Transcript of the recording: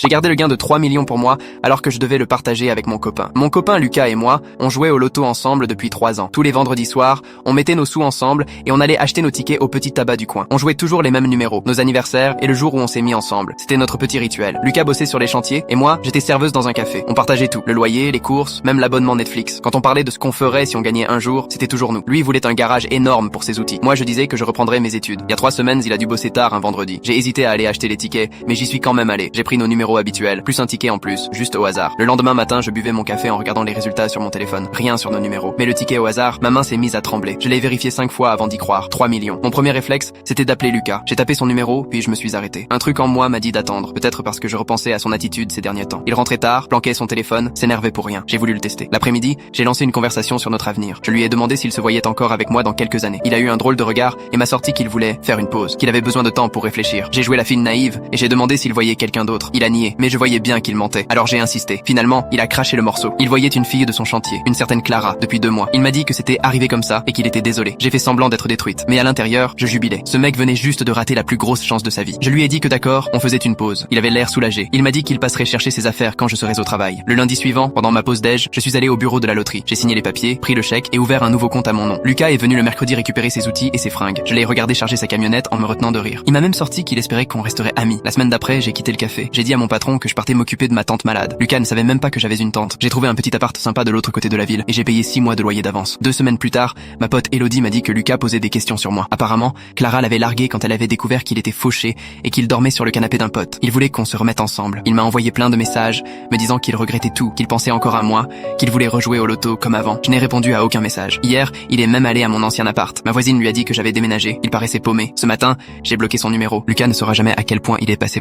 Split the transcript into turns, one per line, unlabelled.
J'ai gardé le gain de 3 millions pour moi alors que je devais le partager avec mon copain. Mon copain Lucas et moi, on jouait au loto ensemble depuis 3 ans. Tous les vendredis soirs, on mettait nos sous ensemble et on allait acheter nos tickets au petit tabac du coin. On jouait toujours les mêmes numéros, nos anniversaires et le jour où on s'est mis ensemble. C'était notre petit rituel. Lucas bossait sur les chantiers et moi, j'étais serveuse dans un café. On partageait tout, le loyer, les courses, même l'abonnement Netflix. Quand on parlait de ce qu'on ferait si on gagnait un jour, c'était toujours nous. Lui il voulait un garage énorme pour ses outils. Moi je disais que je reprendrais mes études. Il y a 3 semaines, il a dû bosser tard un vendredi. J'ai hésité à aller acheter les tickets, mais j'y suis quand même allé. J'ai pris nos numéros habituels, plus un ticket en plus, juste au hasard. Le lendemain matin, je buvais mon café en regardant les résultats sur mon téléphone. Rien sur nos numéros. Mais le ticket au hasard, ma main s'est mise à trembler. Je l'ai vérifié 5 fois avant d'y croire. 3 millions. Mon premier réflexe, c'était d'appeler Lucas. J'ai tapé son numéro, puis je me suis arrêté. Un truc en moi m'a dit d'attendre. Peut-être parce que je repensais à son attitude ces derniers temps. Il rentrait tard, planquait son téléphone, s'énervait pour rien. J'ai voulu le tester. L'après-midi, j'ai lancé une conversation sur notre avenir. Je lui ai demandé s'il se voyait encore avec moi dans quelques années. Il a eu un drôle de regard et m'a sorti qu'il voulait faire une pause, qu'il avait besoin de temps pour réfléchir. J'ai joué la fine naïve et j'ai demandé s'il voyait quelqu'un d'autre. Il a nié, mais je voyais bien qu'il mentait. Alors j'ai insisté. Finalement, il a craché le morceau. Il voyait une fille de son chantier, une certaine Clara, depuis 2 mois. Il m'a dit que c'était arrivé comme ça et qu'il était désolé. J'ai fait semblant d'être détruite, mais à l'intérieur, je jubilais. Ce mec venait juste de rater la plus grosse chance de sa vie. Je lui ai dit que d'accord, on faisait une pause. Il avait l'air soulagé. Il m'a dit qu'il passerait chercher ses affaires quand je serais au travail. Le lundi suivant, pendant ma pause déj, je suis allé au bureau de la loterie. J'ai signé les papiers, pris le chèque et ouvert un nouveau compte à mon nom. Lucas est venu le mercredi récupérer ses outils et ses fringues. Je l'ai regardé charger sa camionnette en me retenant de rire. Il m'a même sorti qu'il espérait qu'on resterait amis. La semaine d'après, j'ai quitté le café. J'ai dit à mon patron que je partais m'occuper de ma tante malade. Lucas ne savait même pas que j'avais une tante. J'ai trouvé un petit appart sympa de l'autre côté de la ville et j'ai payé 6 mois de loyer d'avance. 2 semaines plus tard, ma pote Elodie m'a dit que Lucas posait des questions sur moi. Apparemment, Clara l'avait largué quand elle avait découvert qu'il était fauché et qu'il dormait sur le canapé d'un pote. Il voulait qu'on se remette ensemble. Il m'a envoyé plein de messages me disant qu'il regrettait tout, qu'il pensait encore à moi, qu'il voulait rejouer au loto comme avant. Je n'ai répondu à aucun message. Hier, il est même allé à mon ancien appart. Ma voisine lui a dit que j'avais déménagé. Il paraissait paumé. Ce matin, j'ai bloqué son numéro. Lucas ne saura jamais à quel point il est passé